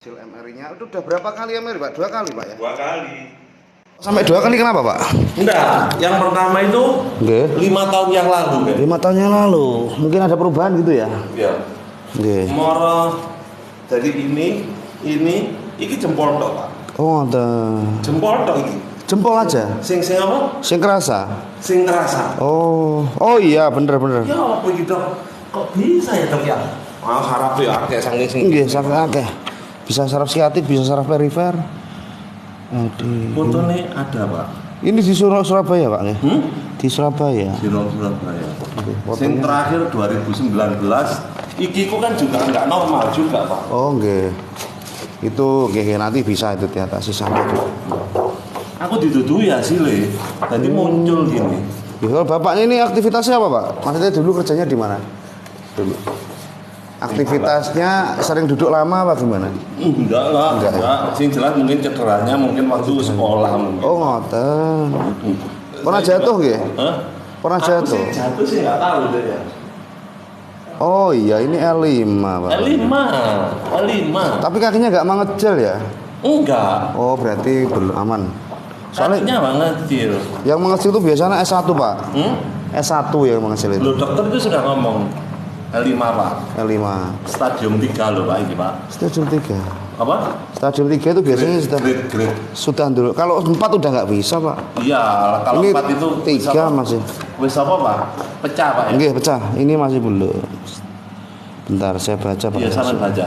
Hasil MRI-nya itu udah berapa kali MRI, Pak? 2 kali, Pak ya? 2 kali. Sampai 2 kali kenapa, Pak? Enggak, yang pertama itu 5 tahun yang lalu kan. 5 tahun yang lalu. Mungkin ada perubahan gitu ya? Iya. Nggih. Moro jadi ini jempol tok, Pak. Oh, ada. Jempol tok iki. Jempol aja. Sing apa? Sing kerasa. Sing kerasa. Oh. Oh iya, bener. Ya apa iki, Dok? Kok bisa ya, Dok ya? Ah, harap ya akeh sange sing. Nggih, sampai akeh. Bisa saraf siatik, bisa saraf perifer. Aduh. Fotonya ada, Pak. Ini di Surabaya, Pak ya? Di Surabaya. Di Surabaya. Oke, Sing terakhir 2019, iki ku kan juga enggak normal juga, Pak. Oh, nggih. Itu nggih nanti bisa itu diatasi sampai. Aku dituduhi hasilnya, tadi muncul gini. Ya, kalau bapaknya ini aktivitasnya apa, Pak? Maksudnya dulu kerjanya di mana? Dulu. Aktivitasnya sering duduk lama apa gimana? Enggak lah, Enggak. Sing jelas mungkin cederanya mungkin waktu sekolah mungkin. Oh, ngoten. Pernah jatuh nggih? Hah? Pernah Aku jatuh? sih jatuh sih enggak tahu deh ya. Oh iya, ini L5, Pak. L5. Tapi kakinya nggak mengecil ya? Enggak. Oh, berarti belum aman. Soalnya Kakinya banget kecil. yang mengecil itu biasanya S1, Pak. S1 yang mengecil itu. Loh, dokter itu sudah ngomong L5, Pak. L5. Stadium 3 loh, Pak, ini, Pak. Stadium 3. Apa? Stadium 3 itu biasanya Grade. sudah dulu. Kalau 4 udah nggak bisa, Pak. Iya, kalau Ini 4 itu 3 masih. Wis apa, Pak? Pecah, Pak ya? Nggih, pecah. Ini masih belum. Bentar, saya baca, Pak. Iya, sama baca.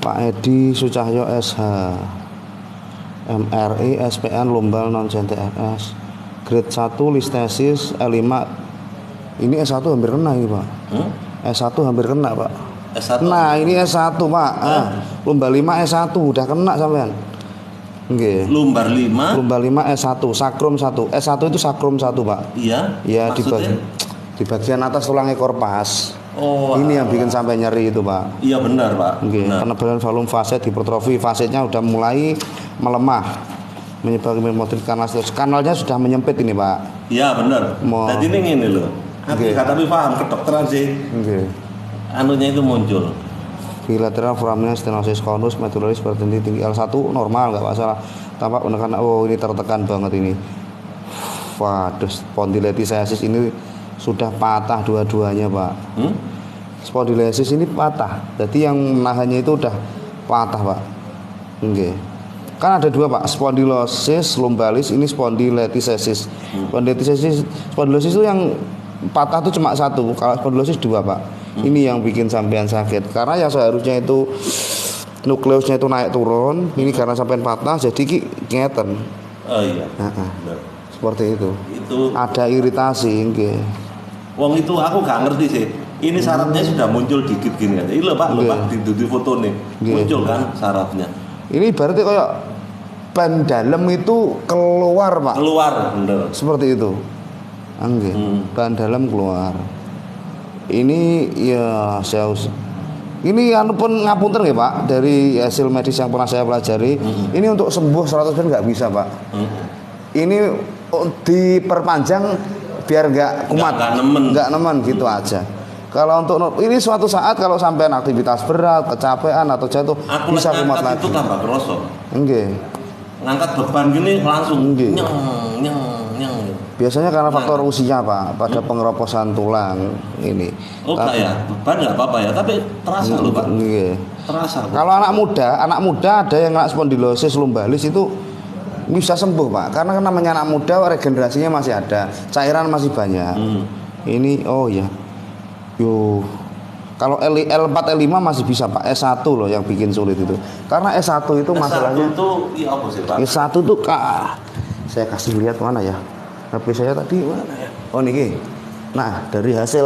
Pak Edi Sucahyo SH, MRI SPN Lumbal non CTFS, grade 1 listesis L5. Ini S1 hampir kena ini, Pak. S1 hampir kena, Pak. S1. Nah, ini S1, Pak. Lumbal 5 S1 udah kena sampean. Nggih. Lumbar 5. Lumbal 5 S1, sakrum 1. S1 itu sakrum 1, Pak. Iya. Ya, Maksudnya? di bagian atas tulang ekor pas. Oh. Ini yang bikin sampai nyeri itu, Pak. Iya benar, Pak. Oke, penebalan volume faset hipertrofi, fasetnya udah mulai melemah, menyebabkan motif kanal, kanalnya sudah menyempit ini, Pak. Iya benar. Tadi ini loh. Oke. Tapi paham kedokteran sih. Oke. Anunya itu muncul. Bilateral foramen stenosis conus medullaris berhenti tinggi L1 normal, nggak masalah. Tampak menekan, oh ini tertekan banget ini. Waduh, spondylolisthesis ini sudah patah dua-duanya, Pak. Spondylosis ini patah. Jadi yang menahannya itu udah patah, Pak. Oke. Kan ada 2, Pak. Spondylosis lumbalis, ini spondylolisthesis. Spondylosis itu yang patah itu cuma 1. Kalau spondylosis 2, Pak. Ini yang bikin sampean sakit. Karena yang seharusnya itu nukleusnya itu naik turun, ini karena sampean patah jadi ngeten. Oh iya. Benar. Seperti itu. Itu Ada iritasi, nggih. wong itu aku gak ngerti sih. Ini syaratnya sudah muncul dikit gini kan. Ini loh, Pak, di foto nih. Muncul kan syaratnya. Ini berarti kayak ban dalam itu keluar, Pak. Keluar, bener. Seperti itu. Nggih. Ban dalam keluar. Ini ya ini anu pun ngapunten nggih, Pak, dari hasil medis yang pernah saya pelajari. Ini untuk sembuh 100% nggak bisa, Pak. Ini diperpanjang biar nggak kumat, nggak nemen gitu aja. Kalau untuk ini suatu saat kalau sampean aktivitas berat, kecapean atau jatuh Aku bisa kumat lagi. itu tambah kerosok. Nggih. Ngangkat beban gini langsung Nggih. nyeng. Biasanya karena faktor usia, Pak, pada pengeroposan tulang ini. Oh, ya, beban nggak apa-apa ya, tapi terasa loh, Pak. Nggih. Terasa. Kalau anak muda ada yang kena spondylosis lumbalis itu bisa sembuh, Pak. Karena namanya anak muda regenerasinya masih ada, cairan masih banyak. Ini oh ya. Kalau L4 L5 masih bisa, Pak. S1 loh yang bikin sulit itu. Karena S1 itu masalahnya S1 itu iya apa sih, Pak? S1 itu saya kasih lihat mana ya. HP saya tadi mana ya? Oh niki. Nah, dari hasil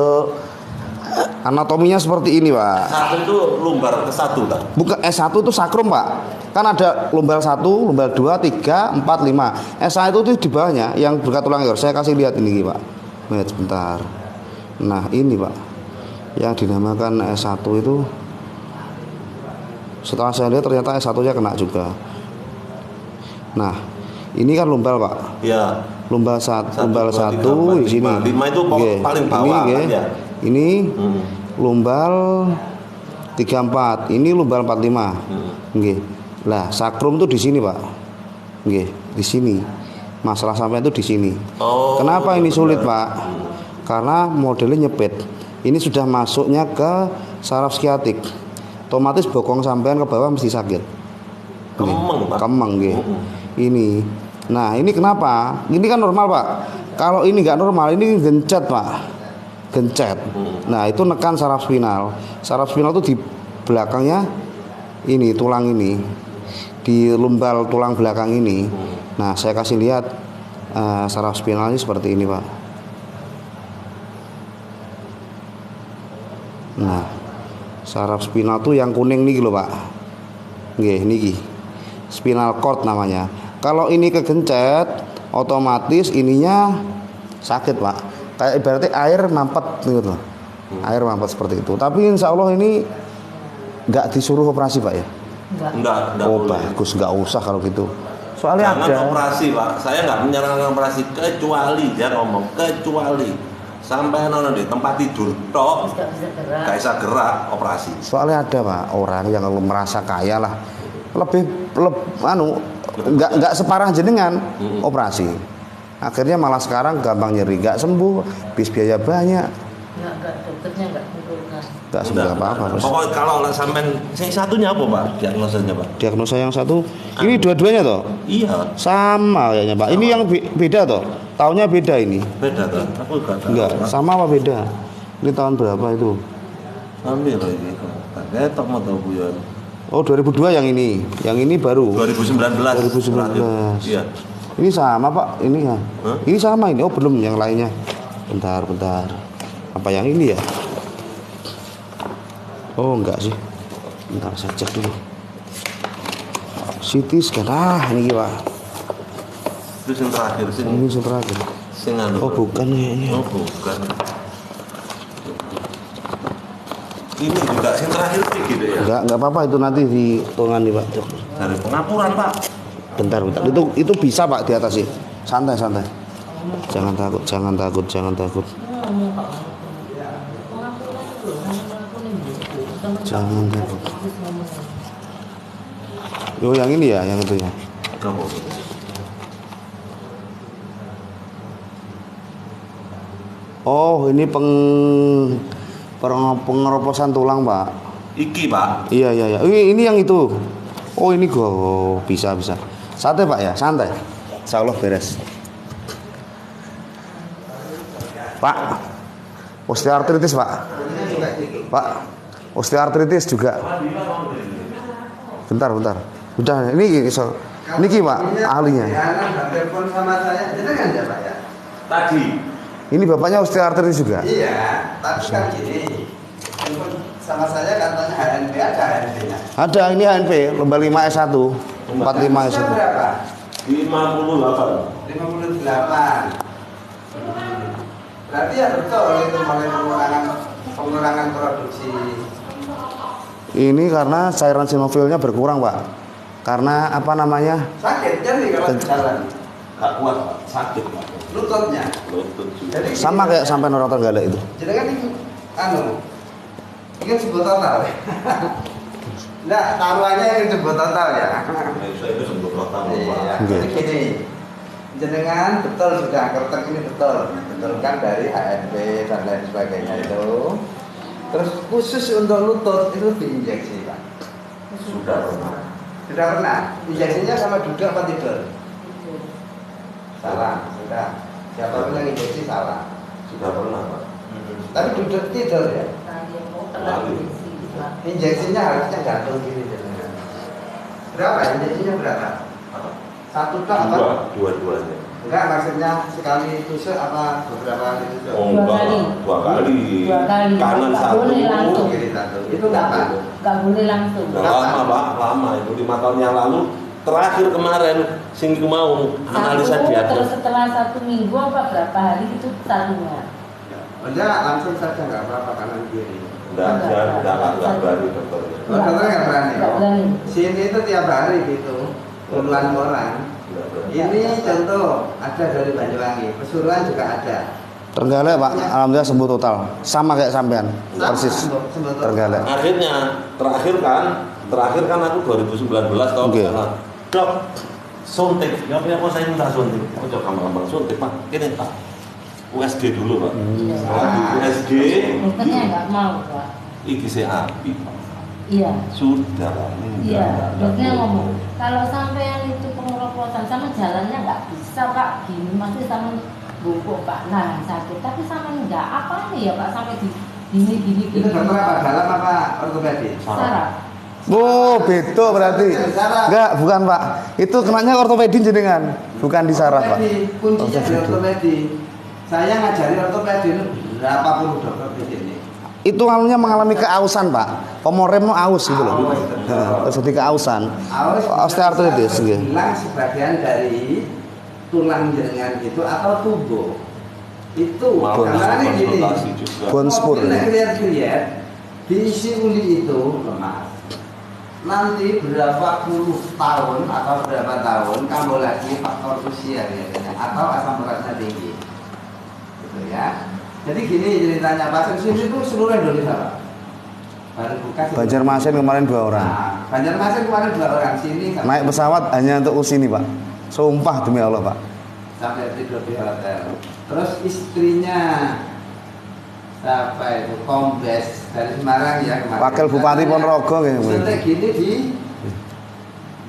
anatominya seperti ini, Pak. S1 itu lumbar ke-1, Pak. Bukan, S1 itu sakrum, Pak. Kan ada lumbal 1, lumbal 2, 3, 4, 5. S1 itu di bawahnya yang berkat tulang ekor. Saya kasih lihat ini, Pak. Lihat sebentar. Nah, ini, Pak. Yang dinamakan S1 itu setelah saya lihat ternyata S1-nya kena juga. Nah, ini kan lumbal, Pak. Iya. Lumbal 1 di sini. 5 itu paling bawah kan ya. Ini lumbal 34. Ini lumbal 45. Nggih. Lah, sakrum tuh di sini, Pak. Nggih, di sini. Masalah sampai itu di sini. Oh. Kenapa ini sulit, Pak? Karena modelnya nyepit. Ini sudah masuknya ke saraf skiatik. Otomatis bokong sampean ke bawah mesti sakit. Kemeng, Pak. Kemeng, nggih. Ini. Nah, ini kenapa? Ini kan normal, Pak. Kalau ini nggak normal, ini gencet, Pak. Gencet. Nah, itu nekan saraf spinal. Saraf spinal itu di belakangnya ini, tulang ini. Di lumbal tulang belakang ini. Nah, saya kasih lihat saraf spinalnya seperti ini, Pak. Nah, saraf spinal tuh yang kuning nih loh, Pak. Nggih, niki. Spinal cord namanya. Kalau ini kegencet, otomatis ininya sakit, Pak. Kayak ibaratnya air mampet gitu loh. Air mampet seperti itu. Tapi insya Allah ini nggak disuruh operasi, Pak ya? Enggak Oh, boleh. bagus, nggak usah kalau gitu. Soalnya Jangan ada. operasi, Pak. Saya nggak menyarankan operasi kecuali dia ngomong kecuali sampai nono di tempat tidur tok nggak bisa gerak operasi. Soalnya ada, Pak, orang yang merasa kaya lah, lebih nggak separah jenengan operasi. Akhirnya malah sekarang gampang nyeri, nggak sembuh, bis biaya banyak, Enggak, dokternya enggak menurunkan. nggak sembuh apa-apa. Bos. Pokoknya kalau sampai yang satunya apa, Pak? Diagnosanya, Pak? Diagnosa yang satu, ini dua-duanya toh Iya, sama kayaknya, Pak. Ini yang beda toh, tahunnya beda ini. beda tuh. Aku nggak tahu. Enggak, Pak. sama apa beda? Ini tahun berapa itu? Ambil ini. Ketok mau tahu Buyon. Oh, 2002 yang ini. Yang ini baru. 2019. 2019. Iya. Ini sama, Pak. Ini ya. Hah? Ini sama ini. Oh, belum yang lainnya. Bentar. Apa yang ini ya? Oh, enggak sih. Bentar saya cek dulu. CT scan. Ini Pak. Itu yang terakhir sih. Ini yang terakhir. Sing anu. Oh, bukan kayaknya. Oh, bukan. Ini juga yang terakhir sih gitu ya. Enggak apa-apa itu nanti dihitungan nih, Pak. Dari pengapuran, Pak. Bentar. Itu bisa, Pak, di atas sih. Santai. Jangan takut. Jangan takut. Jangan takut. Oh, yang ini ya, yang itu ya. Kamu. Oh, ini pengeroposan tulang, Pak. Iki, Pak. Iya. Ini yang itu. Oh, ini bisa. Santai, Pak ya, santai. Insya Allah beres. Pak, osteoartritis, Pak. Pak, osteoartritis juga. Bentar. Udah, ini Pak, ahlinya. Telepon sama saya, jenengan ya, Pak ya? Tadi. Ini bapaknya osteoartritis juga. Iya, tapi kan gini. Telepon sama saya katanya HNP, ada HNP-nya. Ada, ini HNP, lomba 5S1, 45 S1. Berapa? 58. 58. Berarti ya betul itu mulai pengurangan produksi. Ini karena cairan sinofilnya berkurang, Pak. Karena apa namanya? Sakit nyeri kalau jalan. Gak kuat, Pak. Sakit, Pak. Lututnya. Lutut juga. Jadi Sama kayak sampai orang tergala itu. jadi kan ini ini sebut total. Enggak, taruhannya ini sebut total ya. Itu sebut total, Pak. Iya, Oke. jadi gini. Jenengan betul sudah kertek ini betul kan dari HNP dan lain sebagainya itu. Terus khusus untuk lutut itu diinjeksi, Pak. Sudah pernah. Sudah pernah. Injeksinya sama duduk apa tidur? Salah, sudah. Siapa yang injeksi salah. Sudah pernah, Pak. Tapi duduk tidur ya. Injeksinya harusnya gantung gini jenengan. Berapa injeksinya berapa? Satu tak apa? Dua-duanya. Enggak, maksudnya sekali tusuk apa beberapa kali tusuk? Oh, Dua enggak. kali. Dua kali. Dua kali. Kanan Nggak satu. boleh langsung. Kiri satu. Itu berapa? Enggak boleh langsung. Udah lama, Pak. Lama itu 5 tahun yang lalu. Terakhir kemarin sing mau analisa Satu, dia. terus setelah 1 minggu apa berapa hari itu satunya. Enggak, langsung saja enggak apa-apa kanan kiri. Enggak berani dokter. Dokternya enggak berani. Enggak berani. Sini itu tiap hari gitu. Puluhan orang. Ini contoh ada dari Banyuwangi, Pesuruan juga ada. Trenggalek Pak, alhamdulillah sembuh total. Sama kayak sampean, persis. Trenggalek. Akhirnya terakhir kan aku 2019 tahun Oke. Dok, suntik. Ya apa saya minta suntik? Oh, coba gampang suntik Pak. Ini Pak. USG dulu Pak. USG. Dokternya nggak mau Pak. IGC api. Iya. Sudah Pak. Iya, dokternya ngomong kalau sampean itu pengeroposan sama jalannya nggak bisa Pak, gini masih sama bungkuk Pak, nah sakit, tapi sama nggak apa nih ya Pak sampai di gini. Itu dokter apa? Dalam apa ortopedi? Saraf. Oh, beda berarti. Enggak, bukan Pak. Itu kenanya ortopedi jenengan, bukan di saraf Pak. Ortopedi, kuncinya di ortopedi. Saya ngajari ortopedi itu berapa puluh dokter di sini. Itu alunya mengalami keausan Pak. Pemoremnya aus gitu loh. Terus jadi keausan. Osteoartritis gitu. Bilang sebagian dari tulang jenengan itu atau tubuh itu gambarannya gini. Bone spur. Lihat diisi uli itu lemas. Nanti berapa puluh tahun atau berapa tahun kamu lagi faktor usia biasanya atau asam uratnya tinggi, gitu ya. Jadi gini ceritanya pasien sini itu seluruh Indonesia Pak. Baru buka. Banjarmasin kemarin 2 orang. Nah, Banjarmasin kemarin 2 orang sini. Naik pesawat hanya untuk usini Pak. Sumpah demi Allah Pak. Sampai tidur di hotel. Terus istrinya siapa itu Kombes dari Semarang ya kemarin. Wakil Bupati Ponorogo gitu. Suntik gini di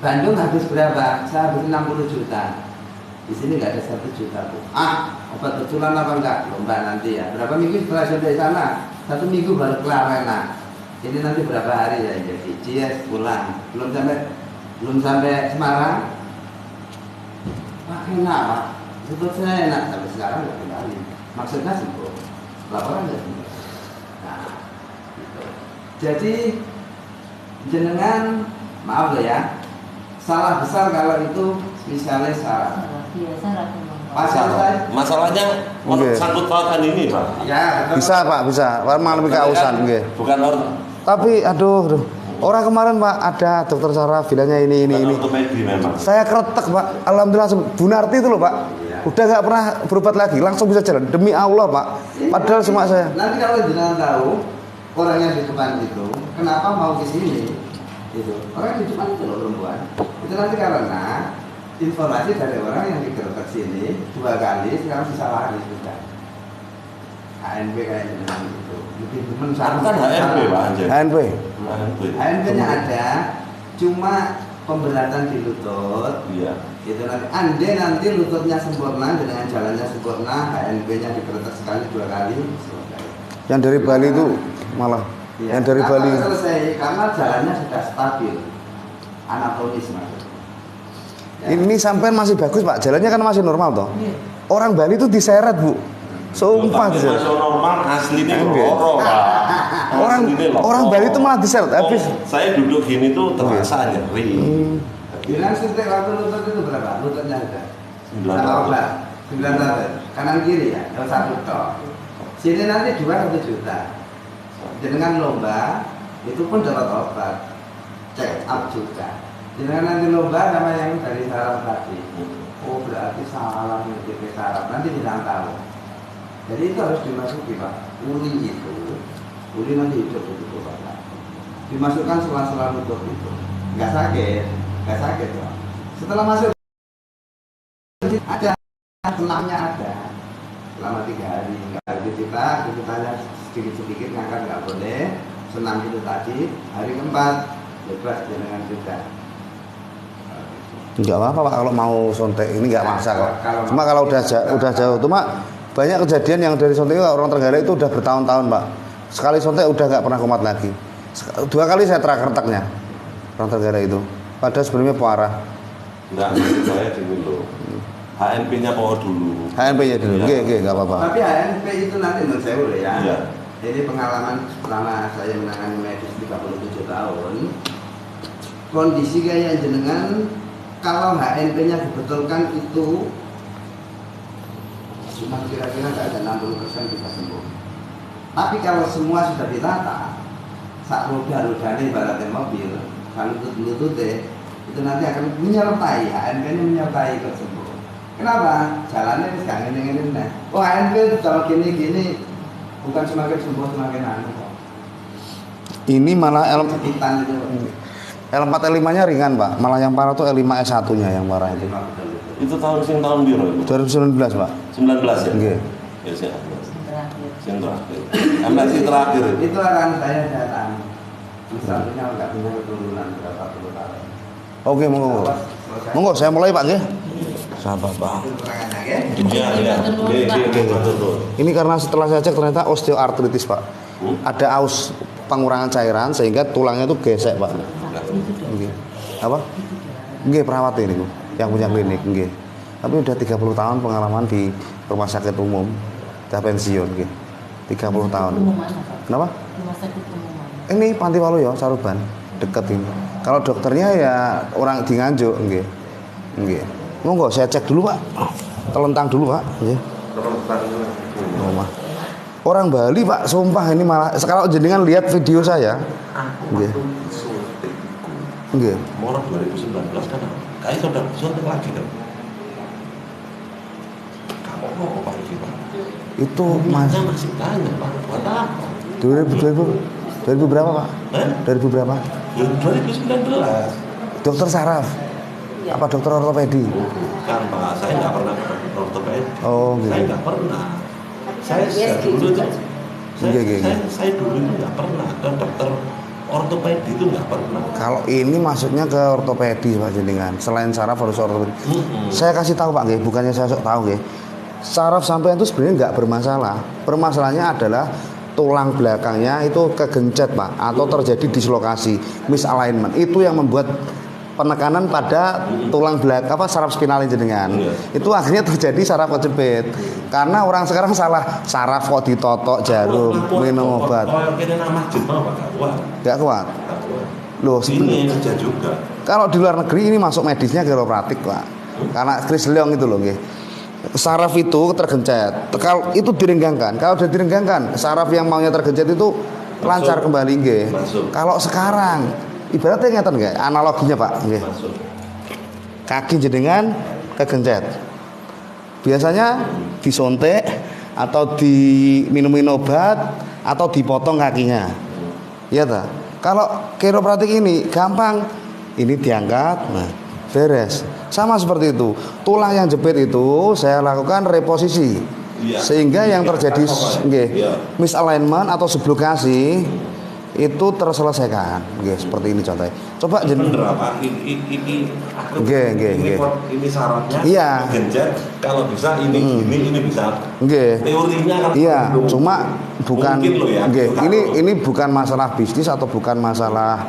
Bandung habis berapa? Saya habis 60 juta. Di sini nggak ada 1 juta Bu. Obat betulan apa enggak? Lomba nanti ya. Berapa minggu setelah suntik sana? 1 minggu baru kelar enak. Ini nanti berapa hari ya jadi? Cies pulang. Belum sampai Semarang. Enak Pak. Sebut saya enak sampai sekarang nggak kembali. Maksudnya sembuh. Laporan nggak sembuh. Nah, gitu. Jadi jenengan maaf loh ya, salah besar kalau itu misalnya saraf. Iya, saraf. Masalahnya Oke. sangkut pautan ini Pak. Ya, betul. Bisa Pak, bisa. Mengalami keausan nggih. Bukan Tapi aduh. Orang kemarin Pak ada dokter saraf bilangnya ini. ortopedi memang. Saya kretek Pak. Alhamdulillah Bu Narti itu loh Pak. Udah nggak pernah berobat lagi, langsung bisa jalan. Demi Allah Pak. Padahal cuma saya. Nanti kalau jenengan tahu orangnya di depan itu, kenapa mau ke sini? Itu orang di depan itu loh perempuan. Itu nanti karena informasi dari orang yang digerak sini 2 kali, sekarang bisa lari sudah. HNP kayak jenengan itu. Lebih demen Aku kan HNP Pak Anjay. HNP. HNP-nya ada, cuma pemberatan di lutut. Iya. Itu nanti lututnya sempurna dengan jalannya sempurna, HNP-nya dikeretak sekali 2 kali selesai. Yang dari Bali itu malah. Ya, Yang dari Bali. selesai karena jalannya sudah stabil, anatomis maksudnya. Ya. Ini sampean masih bagus Pak. Jalannya kan masih normal toh. Iya. Orang Bali itu diseret Bu. Sumpah Tapi diseret. masuk normal aslinya Enggak. loro Pak. Orang Bali itu malah diseret. Habis Saya duduk gini tuh terasa nyeri. Bilang suntik waktu lutut itu berapa? Lututnya ada 900. 900. Kanan kiri ya, yang 1 tok. Sini nanti 1 juta. Dengan lomba itu pun dapat obat, check up juga. Dengan nanti lomba nama yang dari saraf tadi. Oh berarti salah nih saraf. Nanti bilang tahu. Jadi itu harus dimasuki Pak. Uli nanti hidup itu Pak. Dimasukkan sela-sela lutut itu. Nggak sakit Pak. Setelah masuk ada senamnya ada. Selama 3 hari nggak ada kita sedikit ngangkat nggak boleh. Senam itu tadi. Hari keempat bebas dengan juga. enggak apa-apa Pak kalau mau sontek ini enggak maksa kok. Kalau- Cuma kalau udah jauh. Cuma banyak kejadian yang dari sontek itu orang Trenggalek itu udah bertahun-tahun Pak. Sekali sontek udah nggak pernah kumat lagi. 2 kali saya terakerteknya orang Trenggalek itu. Padahal sebelumnya parah. Enggak, saya dulu. HNP-nya bawa dulu. HNP-nya dulu. Iya. Oke, enggak apa-apa. Tapi HNP itu nanti menurut saya udah ya. Iya. Jadi pengalaman selama saya menangani medis 37 tahun, kondisi kayak jenengan kalau HNP-nya dibetulkan itu cuma kira-kira nggak ada 60% bisa sembuh. Tapi kalau semua sudah ditata, sak roda-rodanya ibaratnya mobil, kalau lutut-lututnya itu nanti akan menyertai, HNP-nya menyertai ke sembuh. Kenapa? Jalannya wis gak ngene-ngene nah. Oh, ente kalau gini-gini bukan semakin sembuh semakin anu kok. Ini malah Kepitan itu. L4 L5-nya ringan, Pak. Malah yang parah tuh L5 S1-nya yang parah itu. Itu tahun biru itu. 2019, Pak. 19 ya? Nggih. Ya, sih. Terakhir. Yang terakhir. MSI terakhir. Itu akan saya datang. Misalnya nggak punya keturunan berapa puluh tahun. Oke, monggo. Monggo, saya mulai, Pak, nggih. Sabar, Pak. Itu keterangannya ya. Iya, iya. Betul. Ini karena setelah saya cek ternyata osteoartritis, Pak. Ada pengurangan cairan sehingga tulangnya itu gesek, Pak. Nggih. Apa? Nggih, perawat ini, Bu, yang punya klinik, nggih. Tapi udah 30 tahun pengalaman di rumah sakit umum. Udah pensiun, nggih. 30 tahun. Umum mana, Pak? Kenapa? Rumah sakit umum mana? Ini Panti Waluyo, Saruban, deket ini. Kalau dokternya ya orang di Nganjuk, nggih. Nggih. Monggo saya cek dulu, Pak. Telentang dulu, Pak, nggih. Rumah. Orang Bali, Pak, sumpah ini malah kalau jenengan lihat video saya. Nggih. Nggih. Maret 2019 kan. Kayak sudah suntik lagi kan. Kamu mau apa sih, Pak? Itu Mas Masih banyak, Pak. Buat apa? 2000 berapa, Pak? 2000 berapa? 2019. Dokter saraf. Apa dokter ortopedi? Kan Pak, saya nggak pernah ke ortopedi. Oh, gitu. Saya nggak pernah. Saya Tapi dulu juga. saya dulu itu nggak pernah ke dokter ortopedi itu nggak pernah. Kalau ini masuknya ke ortopedi, Pak, jenengan. Selain saraf harus ortopedi. Saya kasih tahu, Pak, nggih, bukannya saya sok tahu, nggih. Saraf sampean itu sebenarnya nggak bermasalah. Permasalahannya adalah tulang belakangnya itu kegencet, Pak, atau terjadi dislokasi, misalignment. Itu yang membuat penekanan pada tulang belakang saraf spinal jenengan. Itu akhirnya terjadi saraf kejepit. Karena orang sekarang salah saraf kok ditotok jarum, minum obat. Oh, kira nama Jepang Pak, nggak kuat. Nggak kuat. Loh, Ini kerja juga. kalau di luar negeri ini masuk medisnya chiropractic, Pak. Karena Chris Leong itu loh, nggih. Saraf itu tergencet. Kalau itu direnggangkan, kalau udah direnggangkan, saraf yang maunya tergencet itu lancar kembali, nggih. Masuk. Kalau sekarang ibaratnya ngeten nggih, analoginya, Pak, nggih. Masuk. Kaki jenengan kegencet. Biasanya disontek atau diminumin obat atau dipotong kakinya. Iya ta? Kalau chiropractic ini gampang, ini diangkat, nah beres. Sama seperti itu. Tulang yang jepit itu saya lakukan reposisi. Iya. Sehingga yang Iya, terjadi nggih, iya. misalignment atau sublokasi itu terselesaikan, nggih, seperti ini contohnya. Coba Bener apa? Ini ini syaratnya. Iya. Genjet. Kalau bisa ini bisa. Nggih. Teorinya kan. Iya, belum. cuma bukan Mungkin loh ya. nggih, Bukan loh. ini bukan masalah bisnis atau bukan masalah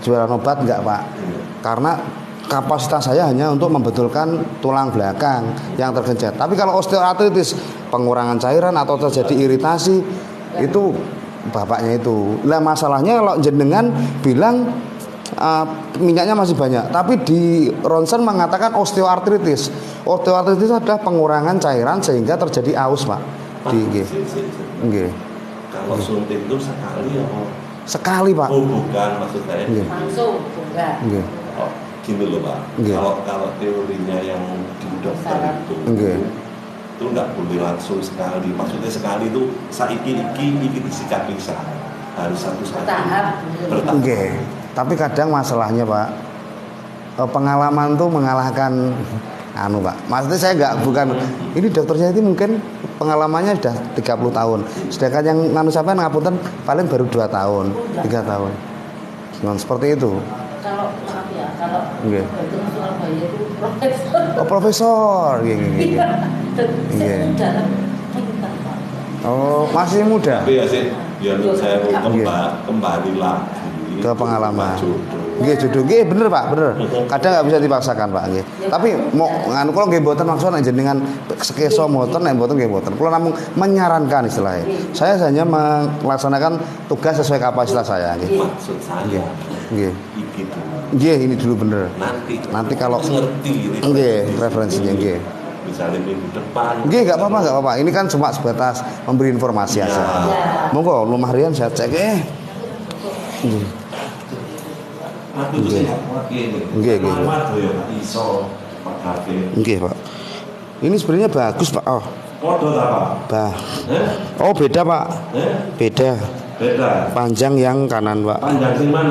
jualan obat, enggak, Pak. Karena kapasitas saya hanya untuk membetulkan tulang belakang yang tergencet. Tapi kalau osteoartritis, pengurangan cairan atau terjadi iritasi, itu bapaknya itu. Lah masalahnya kalau jenengan bilang minyaknya masih banyak, tapi di ronsen mengatakan osteoartritis. Osteoartritis adalah pengurangan cairan sehingga terjadi aus, Pak. Di nggih. Nggih. Kalau suntik itu sekali ya Pak? Sekali, Pak. Oh bukan, maksud saya. Nggih. Langsung, enggak. Nggih. Oh, gini loh Pak. Nggih. Kalau teorinya yang di dokter itu, Nggih. itu nggak boleh langsung sekali. Maksudnya sekali itu saiki iki disikat bisa. Harus satu-satu. Bertahap. Bertahap. Nggih. Tapi kadang masalahnya, Pak, pengalaman tuh mengalahkan Pak. Maksudnya saya bukan ini dokternya itu mungkin pengalamannya sudah 30 tahun. Sedangkan yang sampean ngapunten paling baru 2 tahun, 3 tahun. Nah, seperti itu. Kalau maaf ya, kalau Nggih. dokter Surabaya itu profesor. Oh, profesor. Nggih, nggih, nggih. Iya. Saya dalam pendidikan, Pak. Oh, masih muda. Tapi ya sih, biar saya mau Nggih. kembali lagi Ke pengalaman. jodoh. Nggih, jodoh. Nggih, bener, Pak, bener. Kadang nggak bisa dipaksakan, Pak, nggih. Tapi mau nganu kula nggih mboten maksud nek jenengan sekeso mboten nek mboten nggih mboten. Kula namung menyarankan istilahnya. Saya hanya melaksanakan tugas sesuai kapasitas saya, nggih. Maksud saya, Nggih. Nggih. iki dulu. Nggih, ini dulu bener. Nanti kalau ngerti nggih, referensinya nggih. misalnya minggu depan. Nggih, nggak apa-apa, nggak apa-apa. Ini kan cuma sebatas memberi informasi Ya. aja. Monggo, Lumah Rian saya cek nggih. Aku itu Nggih. sih nggak kuat ini. Nggih, nggih. Lama tuh ya iso Pak Hafiz. Nggih, Pak. Ini sebenarnya bagus Pak. Oh, Podo ta, Pak? bah. Eh? Oh beda Pak. Eh? Beda. Beda. Panjang yang kanan Pak. Panjang sing mana?